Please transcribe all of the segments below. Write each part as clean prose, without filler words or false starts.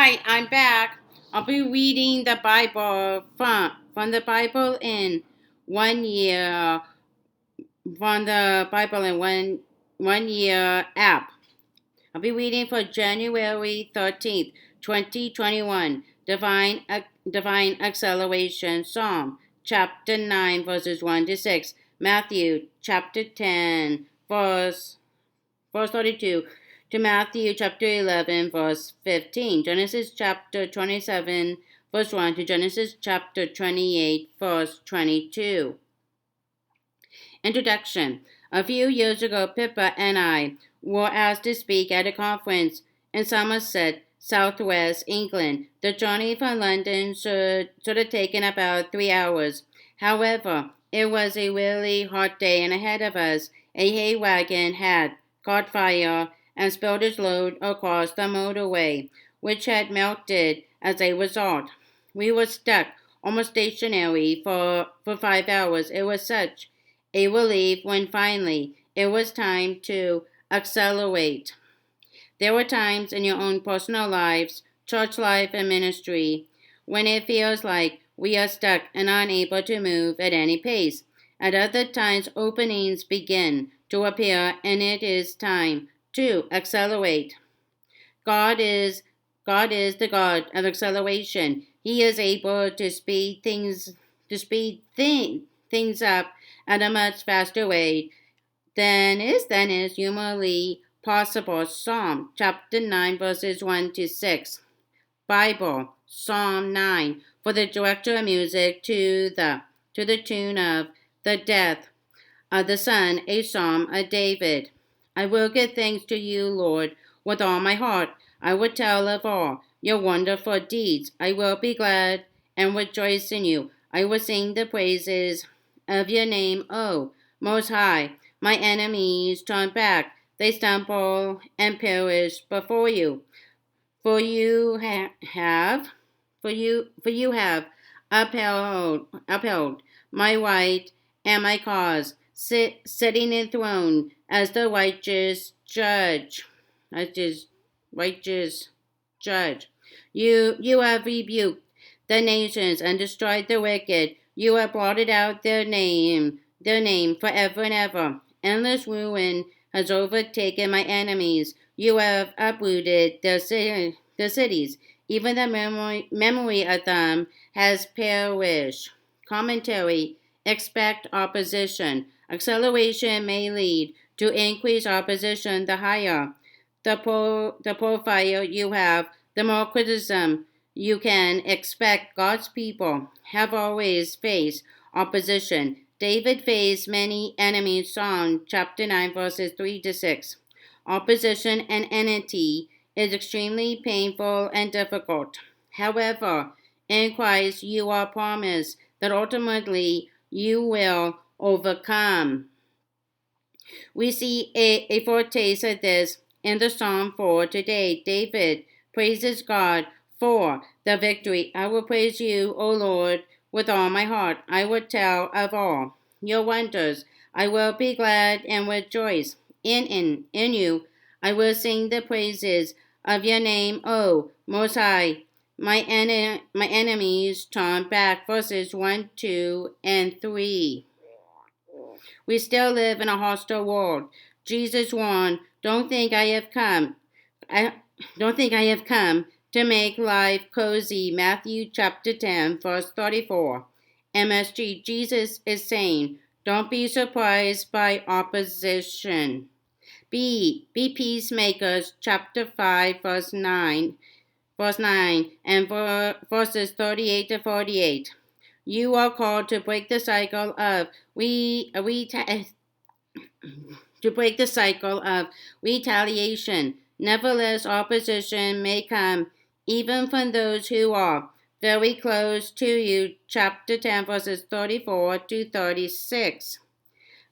Hi, I'm back. I'll be reading the Bible from the Bible in 1 year from the Bible in one year app. I'll be reading for January 13th, 2021. Divine Acceleration Psalm chapter 9 verses 1 to 6. Matthew chapter 10 verse 32 to Matthew chapter 11, verse 15, Genesis chapter 27, verse 1 to Genesis chapter 28, verse 22. Introduction. A few years ago, Pippa and I were asked to speak at a conference in Somerset, southwest England. The journey from London should have taken about 3 hours. However, it was a really hot day, and ahead of us, a hay wagon had caught fire and spilled its load across the motorway, which had melted as a result. We were stuck, almost stationary, for 5 hours. It was such a relief when finally it was time to accelerate. There were times in your own personal lives, church life, and ministry when it feels like we are stuck and unable to move at any pace. At other times, openings begin to appear, and it is time to accelerate. God is the God of acceleration. He is able to speed things up at a much faster rate than is humanly possible. Psalm chapter 9 verses 1 to 6. Bible Psalm 9 for the director of music to the tune of the death of the Son, a psalm of David. I will give thanks to you, Lord, with all my heart. I will tell of all your wonderful deeds. I will be glad and rejoice in you. I will sing the praises of your name, O Most High. My enemies turn back. They stumble and perish before you. For you have upheld my right and my cause, sitting enthroned as the righteous judge. You have rebuked the nations and destroyed the wicked. You have blotted out their name forever and ever. Endless ruin has overtaken my enemies. You have uprooted their cities. Even the memory of them has perished. Commentary. Expect opposition. Acceleration may lead to increased opposition. The higher the profile you have, the more criticism you can expect. God's people have always faced opposition. David faced many enemies. Psalm chapter 9 verses 3 to 6. Opposition and enmity is extremely painful and difficult. However, in Christ you are promised that ultimately you will overcome. We see a foretaste of this in the Psalm for today. David praises God for the victory. I will praise you, O Lord, with all my heart. I will tell of all your wonders. I will be glad and rejoice in you. I will sing the praises of your name, O Most High. My enemies turn back. Verses 1, 2, and 3. We still live in a hostile world. Jesus warned, don't think I have come to make life cozy. Matthew chapter 10, verse 34. MSG, Jesus is saying, don't be surprised by opposition. Be peacemakers, chapter 5, verse 9, and verses 38 to 48. You are called to break the cycle of retaliation. Nevertheless, opposition may come even from those who are very close to you. Chapter 10, verses 34 to 36.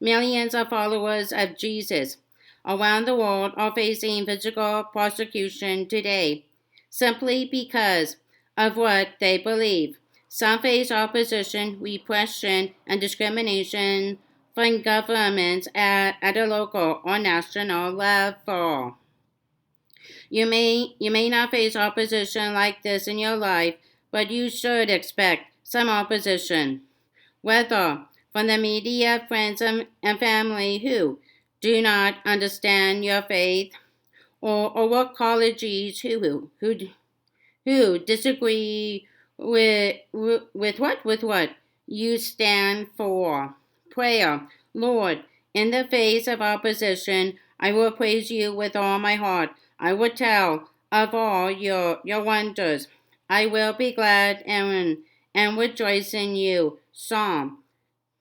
Millions of followers of Jesus around the world are facing physical persecution today simply because of what they believe. Some face opposition, repression, and discrimination from governments at a local or national level. You may not face opposition like this in your life, but you should expect some opposition, whether from the media, friends, and family who do not understand your faith, or work colleagues who disagree with what you stand for. Prayer. Lord, in the face of opposition, I will praise you with all my heart. I will tell of all your wonders. I will be glad and rejoice in you. Psalm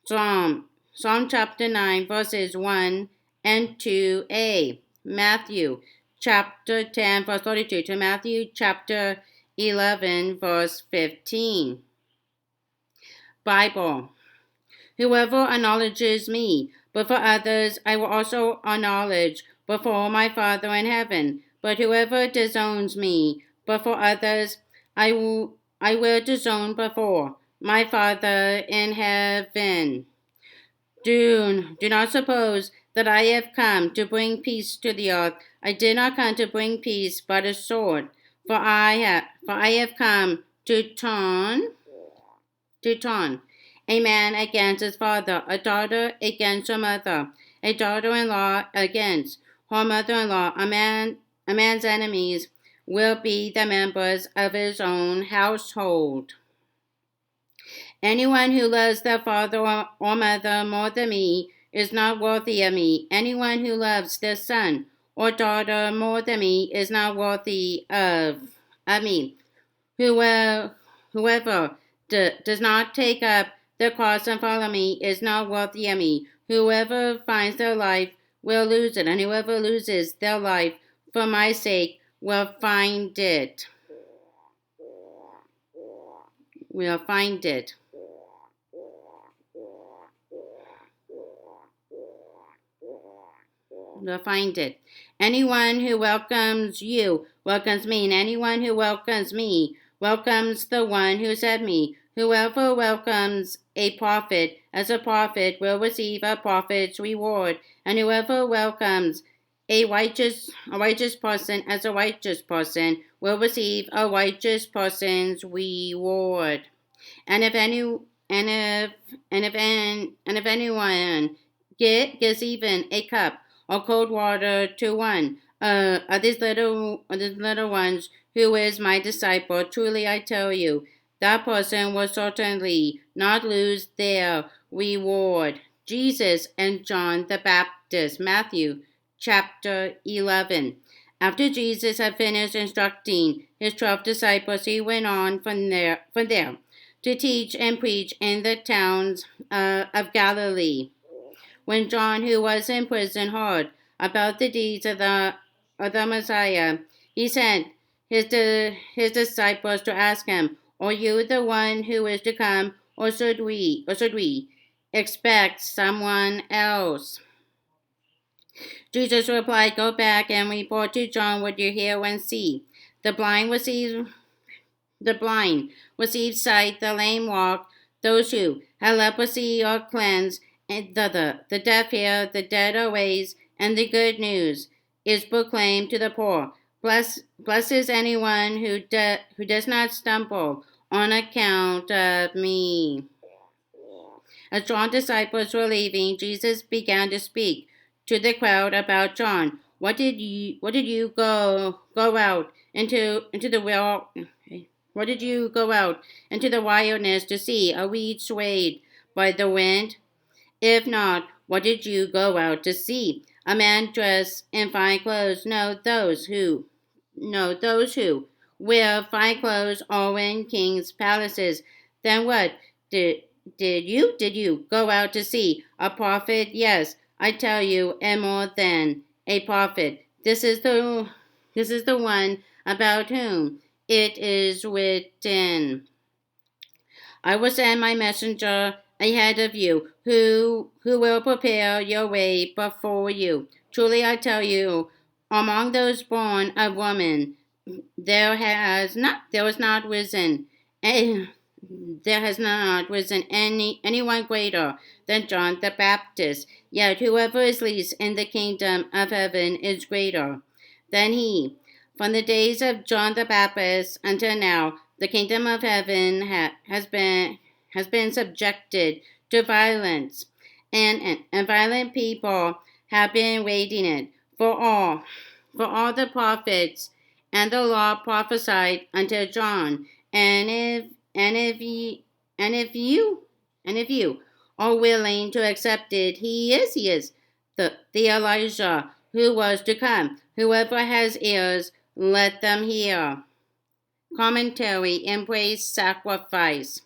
chapter 9, verses 1 and 2a. Matthew chapter 10, verse 32 to Matthew chapter 11, verse 15. Bible. Whoever acknowledges me before others, I will also acknowledge before my Father in heaven. But whoever disowns me before others, I will disown before my Father in heaven. Do not suppose that I have come to bring peace to the earth. I did not come to bring peace, but a sword. For I have come to turn a man against his father, a daughter against her mother, a daughter-in-law against her mother-in-law. A man's enemies will be the members of his own household. Anyone who loves their father or mother more than me is not worthy of me. Anyone who loves their son or daughter more than me is not worthy of me. Whoever does not take up the cross and follow me is not worthy of me. Whoever finds their life will lose it, and whoever loses their life for my sake will find it. Will find it. Will find it. Anyone who welcomes you welcomes me, and anyone who welcomes me welcomes the one who sent me. Whoever welcomes a prophet as a prophet will receive a prophet's reward, and whoever welcomes a righteous person as a righteous person will receive a righteous person's reward. And if anyone gives even a cup or cold water to one of these little ones who is my disciple, truly I tell you, that person will certainly not lose their reward. Jesus and John the Baptist. Matthew chapter 11. After Jesus had finished instructing his 12 disciples, he went on from there to teach and preach in the towns of Galilee. When John, who was in prison, heard about the deeds of the Messiah, he sent his disciples to ask him, "Are you the one who is to come, or should we expect someone else?" Jesus replied, "Go back and report to John what you hear and see. The blind receive sight, the lame walk, those who have leprosy are cleansed, and the deaf hear, the dead are raised, and the good news is proclaimed to the poor. Blesses anyone who does not stumble on account of me." As John's disciples were leaving, Jesus began to speak to the crowd about John. What did you go out into the world? What did you go out into the wilderness to see? A reed swayed by the wind? If not, what did you go out to see? A man dressed in fine clothes? No, those who wear fine clothes are in kings' palaces. Then what did you go out to see? A prophet? Yes, I tell you, and more than a prophet. This is the one about whom it is written, "I will send my messenger ahead of you, who will prepare your way before you." Truly I tell you, among those born of woman, there has not risen anyone greater than John the Baptist. Yet whoever is least in the kingdom of heaven is greater than he. From the days of John the Baptist until now, the kingdom of heaven has been subjected to violence, and violent people have been waiting it. For all the prophets and the law prophesied until John. And if you are willing to accept it, he is the Elijah who was to come. Whoever has ears, let them hear. Commentary: Embrace sacrifice.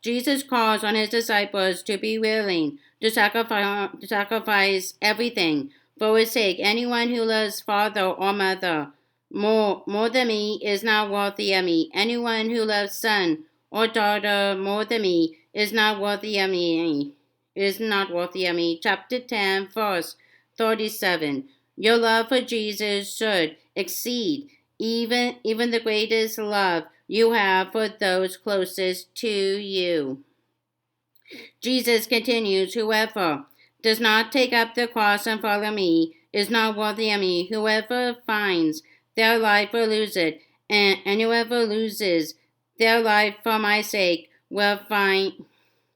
Jesus calls on his disciples to be willing to sacrifice everything for his sake. Anyone who loves father or mother more than me is not worthy of me. Anyone who loves son or daughter more than me is not worthy of me. Chapter 10, verse 37. Your love for Jesus should exceed even the greatest love you have for those closest to you. Jesus continues, whoever does not take up the cross and follow me is not worthy of me. Whoever finds their life will lose it, and whoever loses their life for my sake will find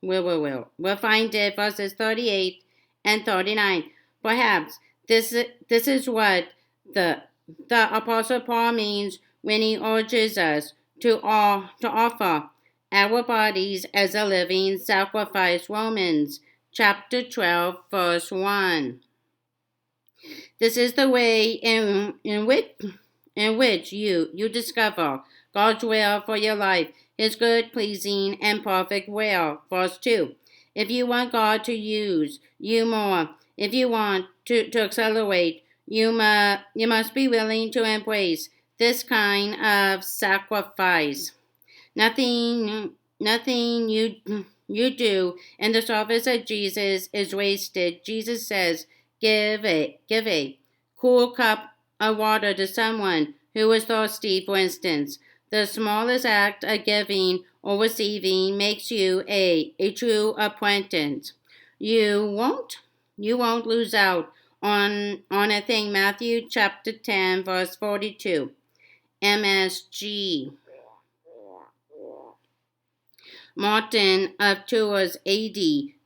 it. Verses 38 and 39. Perhaps this is what the Apostle Paul means when he urges us to offer our bodies as a living sacrifice. Romans chapter 12, verse 1. This is the way in which you discover God's will for your life, his good, pleasing, and perfect will. Verse 2. If you want God to use you more, if you want to accelerate, you must be willing to embrace this kind of sacrifice. Nothing you do in the service of Jesus is wasted. Jesus says, give a cool cup of water to someone who is thirsty, for instance. The smallest act of giving or receiving makes you a true apprentice. You won't lose out on a thing. Matthew chapter 10, verse 42. MSG. Martin of Tours, AD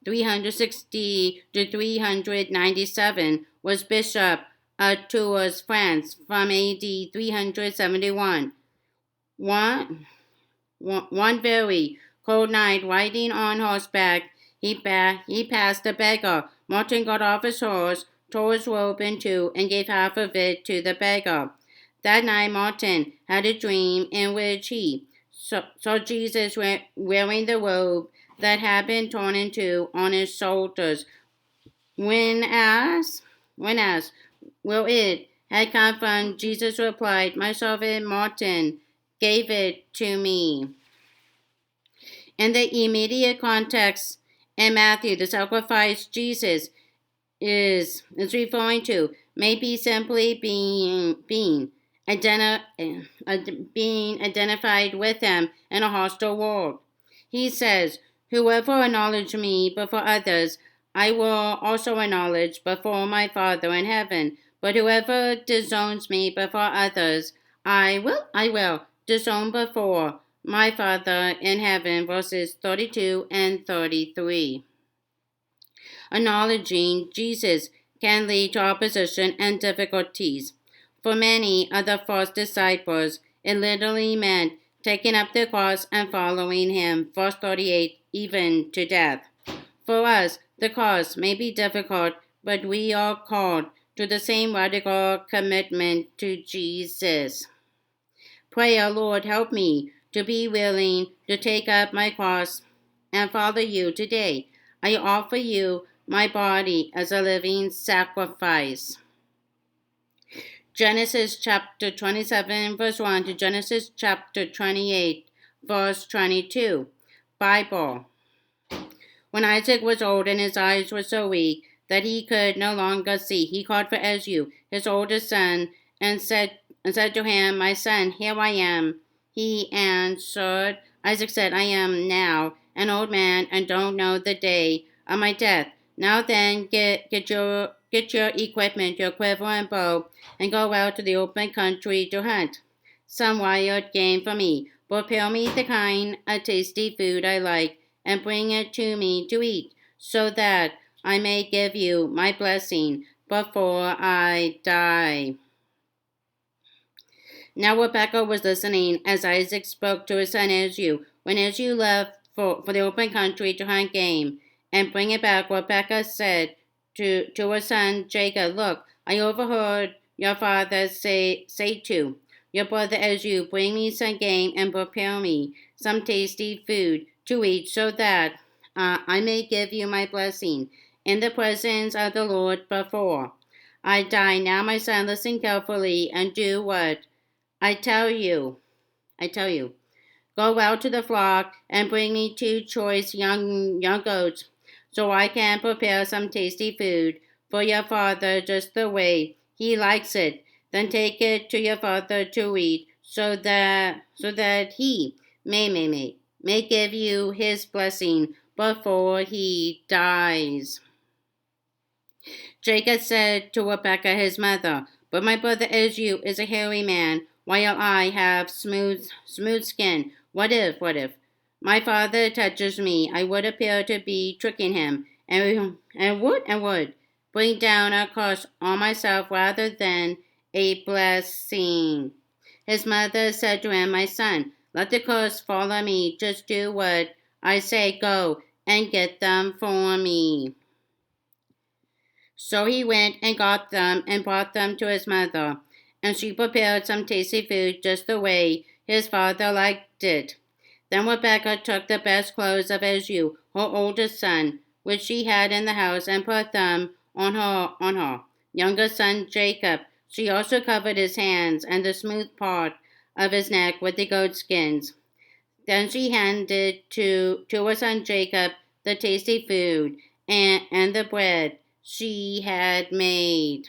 360 to 397, was bishop of Tours, France, from AD 371. One very cold night, riding on horseback, he passed a beggar. Martin got off his horse, tore his robe in two, and gave half of it to the beggar. That night, Martin had a dream in which he saw Jesus wearing the robe that had been torn in two on his shoulders. When asked where it had come from, Jesus replied, "My servant Martin gave it to me." In the immediate context in Matthew, the sacrifice Jesus is referring to may be simply being identified with him in a hostile world. He says, "Whoever acknowledges me before others, I will also acknowledge before my Father in heaven. But whoever disowns me before others, I will disown before my Father in heaven." Verses 32 and 33. Acknowledging Jesus can lead to opposition and difficulties. For many of the first disciples, it literally meant taking up the cross and following him. Verse 38, even to death. For us, the cross may be difficult, but we are called to the same radical commitment to Jesus. Pray, Lord, help me to be willing to take up my cross and follow you today. I offer you my body as a living sacrifice. Genesis chapter 27, verse 1 to Genesis chapter 28, verse 22. Bible. When Isaac was old and his eyes were so weak that he could no longer see, he called for Esau, his oldest son, and said to him, "My son, here I am." He answered, Isaac said, "I am now an old man and don't know the day of my death. Now then, get your get your equipment, your quiver and bow, and go out to the open country to hunt some wild game for me. Prepare me the kind of tasty food I like, and bring it to me to eat, so that I may give you my blessing before I die." Now Rebekah was listening as Isaac spoke to his son Esau. When Esau left for the open country to hunt game and bring it back, Rebekah said to her son Jacob, "Look, I overheard your father say to your brother Esau, bring me some game and prepare me some tasty food to eat, so that I may give you my blessing in the presence of the Lord before I die. Now, my son, listen carefully and do what I tell you. Go out to the flock and bring me 2 choice young goats, so I can prepare some tasty food for your father just the way he likes it. Then take it to your father to eat, so that he may give you his blessing before he dies." Jacob said to Rebekah his mother, "But my brother Esau is a hairy man, while I have smooth skin. What if my father touches me? I would appear to be tricking him, and would bring down a curse on myself rather than a blessing." His mother said to him, "My son, let the curse fall on me. Just do what I say. Go and get them for me." So he went and got them and brought them to his mother, and she prepared some tasty food just the way his father liked it. Then Rebekah took the best clothes of Esau, her oldest son, which she had in the house, and put them on her younger son Jacob. She also covered his hands and the smooth part of his neck with the goat skins. Then she handed to her son Jacob the tasty food and the bread she had made.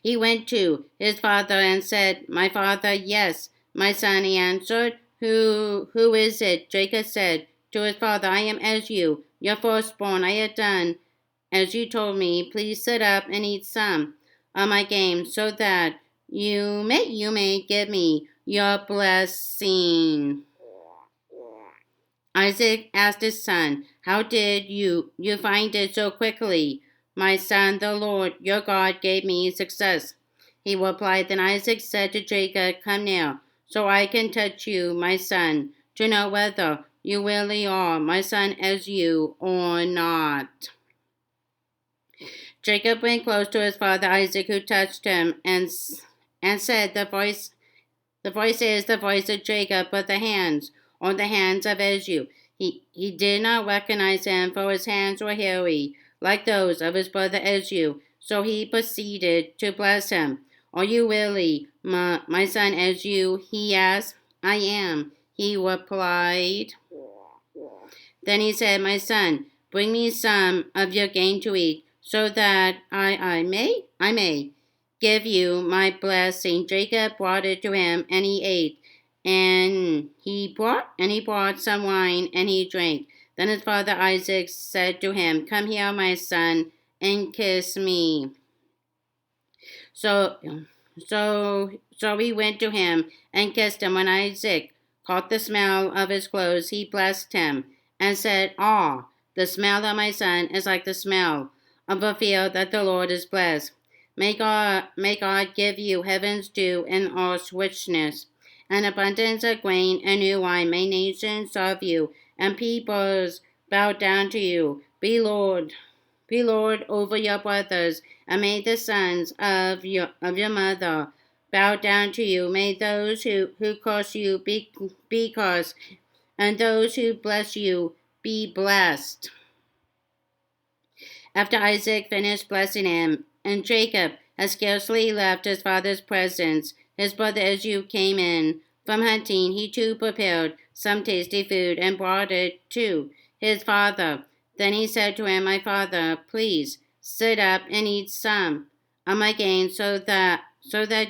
He went to his father and said, "My father." "Yes, my son," he answered. Who is it?" Jacob said to his father, "I am Esau, your firstborn. I have done as you told me. Please sit up and eat some of my game, so that you may give me your blessing." Isaac asked his son, "How did you find it so quickly?" "My son, the Lord your God gave me success," he replied. Then Isaac said to Jacob, "Come near, so I can touch you, my son, to know whether you really are my son Esau or not." Jacob went close to his father Isaac, who touched him and said, The voice is the voice of Jacob, but the hands are the hands of Esau." He did not recognize him, for his hands were hairy, like those of his brother Esau. So he proceeded to bless him. "Are you really my son Esau?" he asked. "I am," he replied. Then he said, "My son, bring me some of your game to eat, so that I may give you my blessing." Jacob brought it to him, and he ate. And he brought some wine, and he drank. Then his father Isaac said to him, "Come here, my son, and kiss me." So he went to him and kissed him. When Isaac caught the smell of his clothes, he blessed him and said, "Ah, the smell of my son is like the smell of a field that the Lord has blessed. May God give you heaven's dew and earth's richness, an abundance of grain and new wine. May nations serve you, and peoples bow down to you. Be Lord over your brothers, and may the sons of your mother bow down to you. May those who curse you be cursed, and those who bless you be blessed." After Isaac finished blessing him, and Jacob had scarcely left his father's presence, his brother Esau came in from hunting. He too prepared some tasty food and brought it to his father. Then he said to him, "My father, please sit up and eat some of my game, so that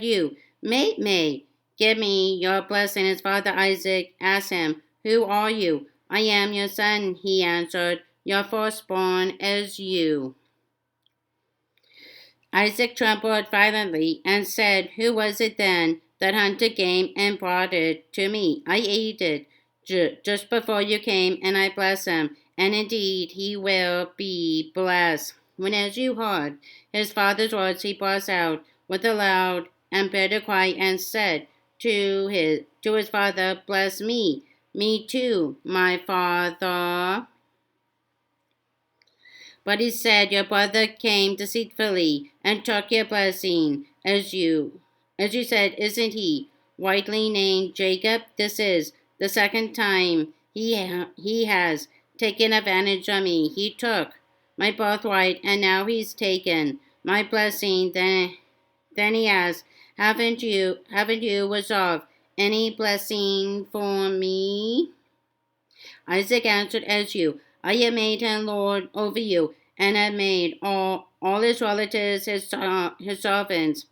you may give me your blessing." His father Isaac asked him, "Who are you?" "I am your son," he answered, "your firstborn Esau." Isaac trembled violently and said, "Who was it then that hunted game and brought it to me? I ate it just before you came, and I bless him, and indeed he will be blessed." When Esau heard his father's words, he burst out with a loud and bitter cry and said to his father, "Bless me, me too, my father." But he said, "Your brother came deceitfully and took your blessing, as you said, isn't he? Rightly named Jacob. This is the second time he has taken advantage of me. He took my birthright, and now he's taken my blessing. Then he has. Haven't you resolved any blessing for me?" Isaac answered Esau, "I have made him lord over you, and have made all his relatives his servants,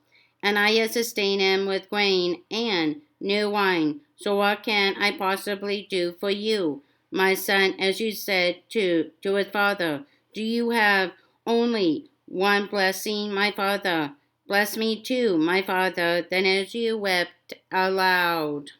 and I have sustained him with grain and new wine. So what can I possibly do for you, my son?" Esau said to his father, "Do you have only one blessing, my father? Bless me too, my father." Then Esau wept aloud.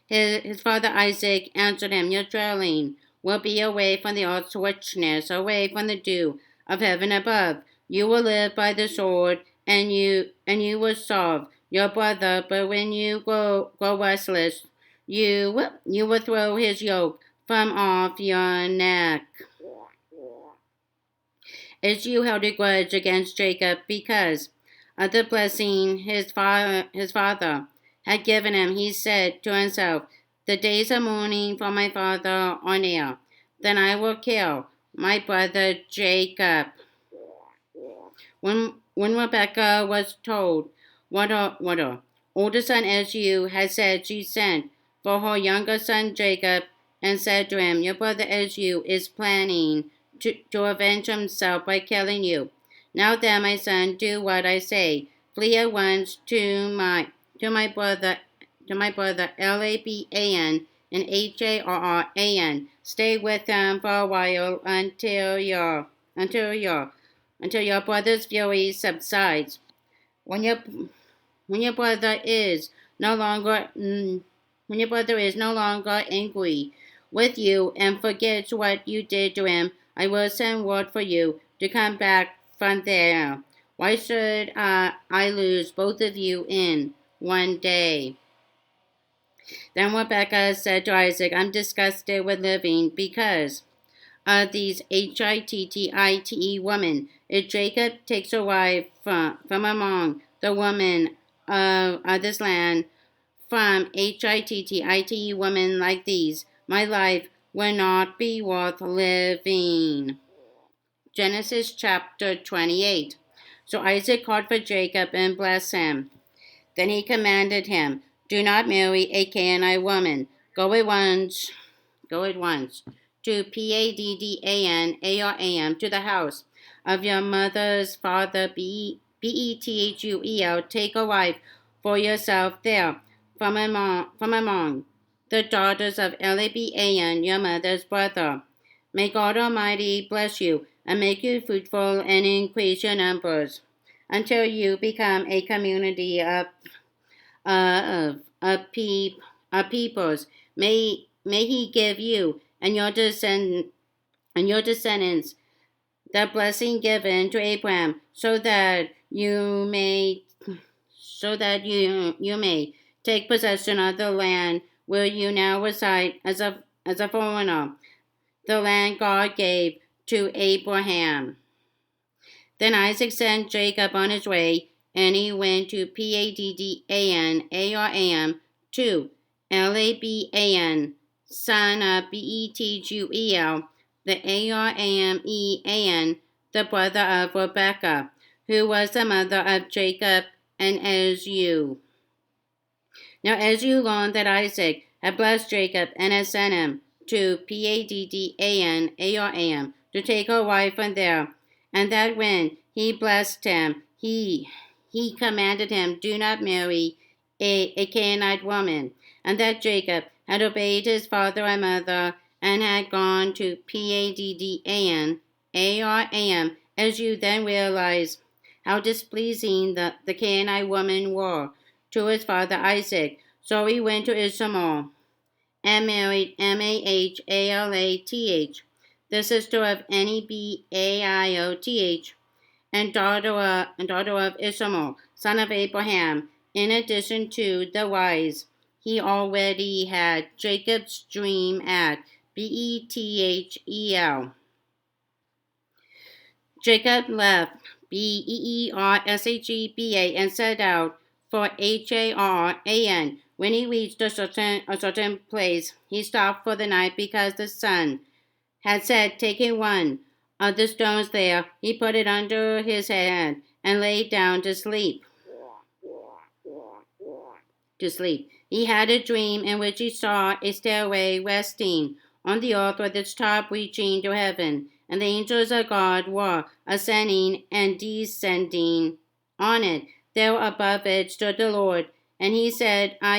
His father Isaac answered him, "Your dwelling will be away from the earth's richness, away from the dew of heaven above. You will live by the sword, and you will serve your brother. But when you grow restless, you will throw his yoke from off your neck." Esau held a grudge against Jacob because of the blessing his father had given him. He said to himself, "The days of mourning for my father are near. Then I will kill my brother Jacob." When Rebekah was told what her older son Esau had said, she sent for her younger son Jacob and said to him, "Your brother Esau is planning to avenge himself by killing you. Now then, my son, do what I say. Flee at once to my brother Laban and Haran. Stay with him for a while until your brother's fury subsides. When your when your brother is no longer angry with you and forgets what you did to him, I will send word for you to come back from there. Why should I lose both of you in one day?" Then Rebekah said to Isaac, "I'm disgusted with living because of these Hittite women. If Jacob takes a wife from among the women of this land, from Hittite women like these, my life will not be worth living." Genesis chapter 28. So Isaac called for Jacob and blessed him. Then he commanded him, "Do not marry a Canaanite woman. Go at once to Paddan-aram, to the house of your mother's father Bethuel. Take a wife for yourself there from among the daughters of Laban, your mother's brother. May God Almighty bless you and make you fruitful and increase your numbers until you become a community of peoples. May He give you and your descendants the blessing given to Abraham, so that you may take possession of the land where you now reside as a foreigner, the land God gave to Abraham." Then Isaac sent Jacob on his way, and he went to Paddan-aram to Laban, son of Bethuel, the Aramean, the brother of Rebekah, who was the mother of Jacob and Esau. Now Esau learned that Isaac had blessed Jacob and had sent him to Paddan-aram to take a wife from there, and that when he blessed him, he commanded him, "Do not marry a Canaanite woman," and that Jacob had obeyed his father and mother and had gone to Paddan-aram as you then realize how displeasing the Canaanite women were to his father Isaac. So he went to Ishmael and married Mahalath, the sister of Nebaioth, and daughter of Ishmael, son of Abraham. In addition to the wives he already had, Jacob's dream at Bethel. Jacob left Beersheba and set out for Haran. When he reached a certain place, he stopped for the night because the sun had set. Taking one of the stones there, he put it under his head and lay down to sleep. He had a dream in which he saw a stairway resting on the earth with its top reaching to heaven, and the angels of God were ascending and descending on it. There above it stood the Lord, and he said, I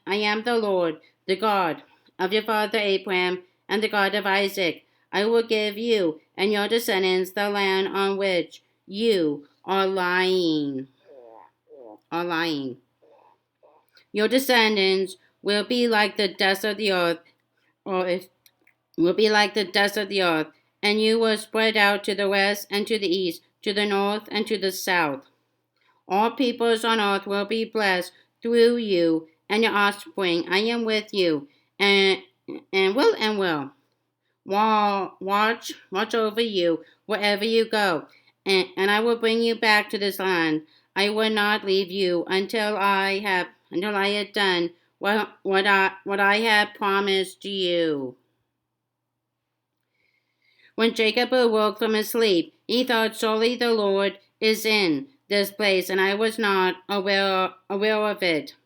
am the Lord, the God of your father Abraham and the God of Isaac. I will give you and your descendants the land on which you are lying. Your descendants will be like the dust of the earth, and you will spread out to the west and to the east, to the north and to the south. All peoples on earth will be blessed through you and your offspring. I am with you, and will watch over you wherever you go, and I will bring you back to this land. I will not leave you until I have done what I have promised you. When Jacob awoke from his sleep, he thought, surely the Lord is in this place, and I was not aware of it.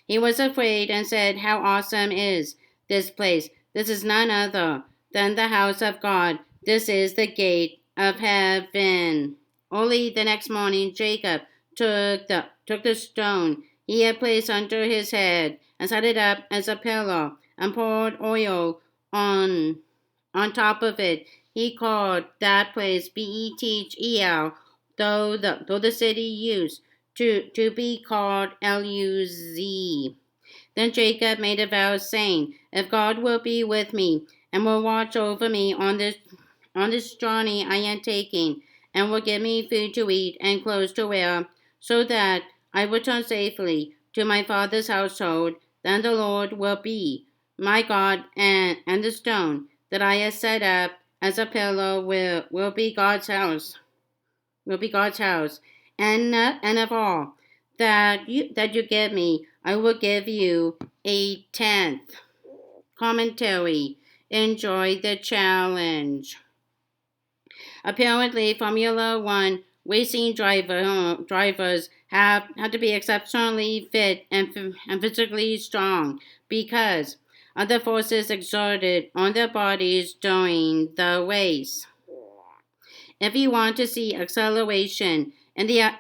He was afraid and said, how awesome is this place! This is none other than the house of God. This is the gate of heaven. Early the next morning, Jacob took the stone he had placed under his head and set it up as a pillar and poured oil on top of it. He called that place Bethel, though the city used to be called Luz. Then Jacob made a vow, saying, if God will be with me and will watch over me on this journey I am taking, and will give me food to eat and clothes to wear, so that I return safely to my father's household, then the Lord will be my God, and the stone that I have set up as a pillar will be God's house. And of all that you give me, I will give you a tenth. Commentary. Enjoy the challenge. Apparently, Formula One racing drivers have to be exceptionally fit and physically strong because of the forces exerted on their bodies during the race. If you want to see acceleration in the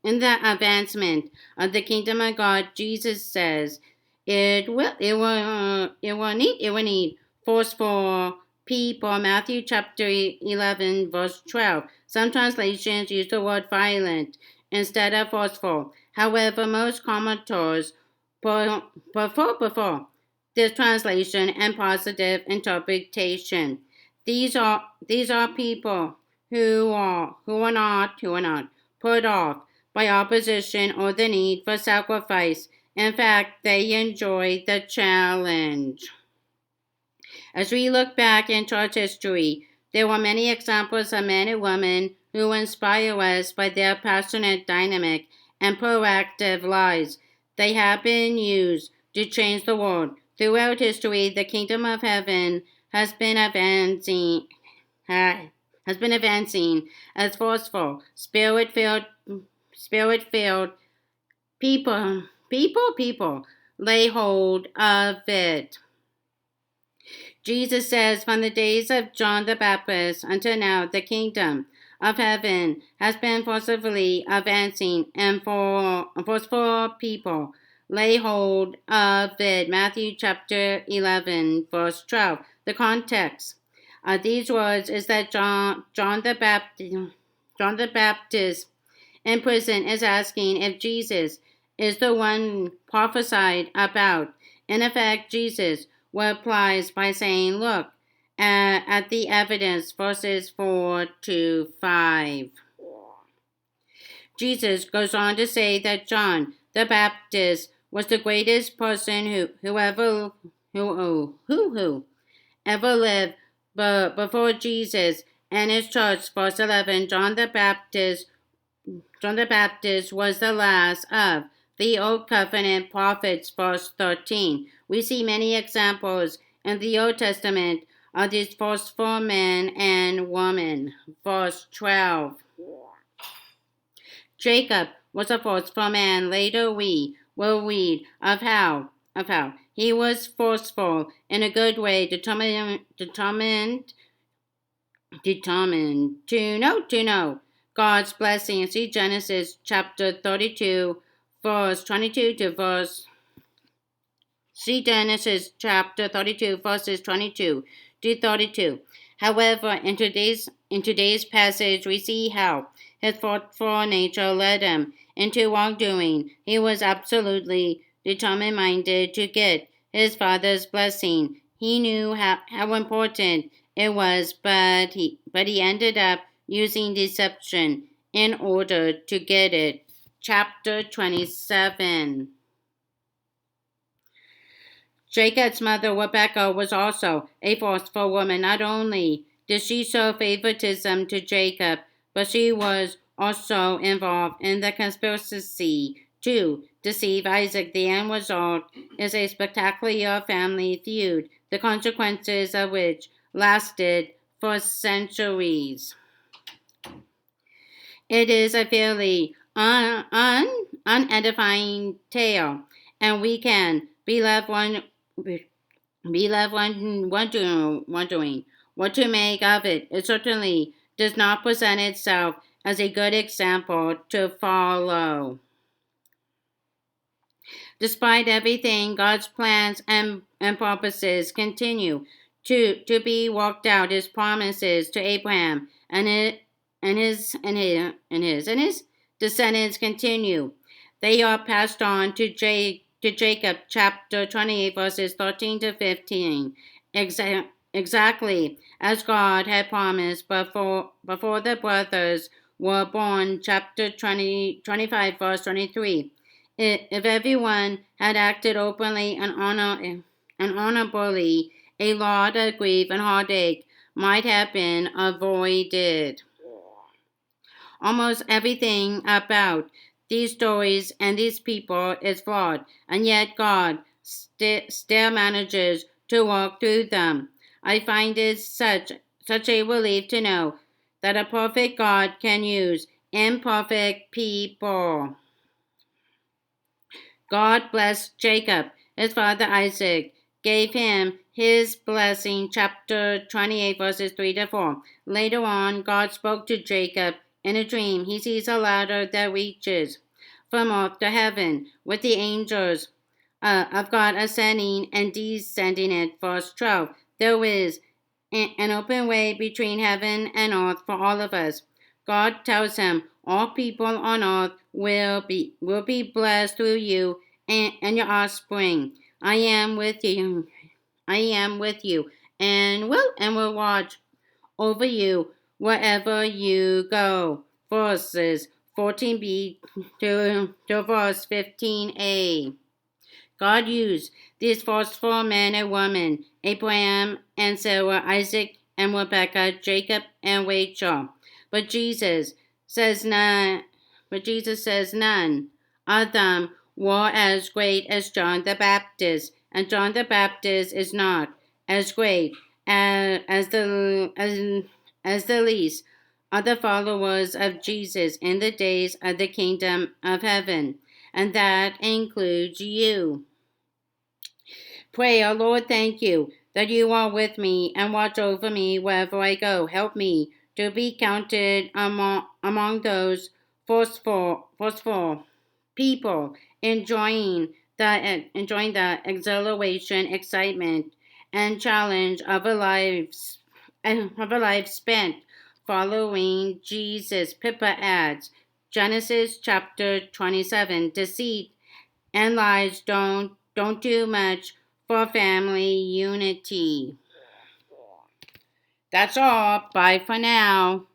advancement of the kingdom of God, Jesus says it will need forceful people. Matthew chapter 11 verse 12. Some translations use the word violent instead of forceful. However, most commentators prefer this translation and positive interpretation. These are people who are not put off by opposition or the need for sacrifice. In fact, they enjoy the challenge. As we look back in church history, there were many examples of men and women who inspire us by their passionate, dynamic, and proactive lives. They have been used to change the world. Throughout history, the kingdom of heaven has been advancing as forceful, spirit-filled people lay hold of it. Jesus says, from the days of John the Baptist until now, the kingdom of heaven has been forcibly advancing, and forceful people lay hold of it. Matthew chapter 11, verse 12. The context These words is that John the Baptist in prison is asking if Jesus is the one prophesied about. In effect, Jesus replies by saying, look at the evidence, verses 4 to 5. Jesus goes on to say that John the Baptist was the greatest person who ever lived, but before Jesus and his church. Verse 11, John the Baptist was the last of the Old Covenant prophets. Verse 13. We see many examples in the Old Testament of these forceful men and women. Verse 12. Jacob was a forceful man. Later we will read of how he was forceful in a good way, determined to know God's blessing. See Genesis chapter 32, verse 22 to verse. See Genesis chapter 32, verses 22 to 32. However, in today's passage, we see how his thoughtful nature led him into wrongdoing. He was absolutely determined-minded to get his father's blessing. He knew how important it was, but he ended up using deception in order to get it. Chapter 27. Jacob's mother, Rebekah, was also a forceful woman. Not only did she show favoritism to Jacob, but she was also involved in the conspiracy to deceive Isaac. The end result is a spectacular family feud, the consequences of which lasted for centuries. It is a fairly unedifying tale, and we can be left wondering what to make of it. It certainly does not present itself as a good example to follow. Despite everything, God's plans and purposes continue to be worked out. His promises to Abraham and his descendants continue. They are passed on to Jacob, chapter 28, verses 13 to 15. Exactly as God had promised before the brothers were born, chapter 25, verse 23. If everyone had acted openly and honorably, a lot of grief and heartache might have been avoided. Almost everything about these stories and these people is flawed, and yet God still manages to walk through them. I find it such a relief to know that a perfect God can use imperfect people. God blessed Jacob. His father Isaac gave him his blessing, chapter 28, verses 3 to 4. Later on, God spoke to Jacob in a dream. He sees a ladder that reaches from earth to heaven, with the angels of God ascending and descending it. Verse 12. There is an open way between heaven and earth for all of us. God tells him all people on earth will be blessed through you and your offspring. I am with you, and will watch over you wherever you go. Verses 14b to verse 15a. God used these forceful men and women, Abraham and Sarah, Isaac and Rebekah, Jacob and Rachel. But Jesus says none of them were as great as John the Baptist, and John the Baptist is not as great as the least of the followers of Jesus in the days of the kingdom of heaven, and that includes you. Pray, O Lord, thank you that you are with me and watch over me wherever I go. Help me to be counted among those forceful people enjoying the exhilaration, excitement, and challenge of a of a life spent following Jesus. Pippa adds, Genesis chapter 27, deceit and lies don't do much for family unity. That's all. Bye for now.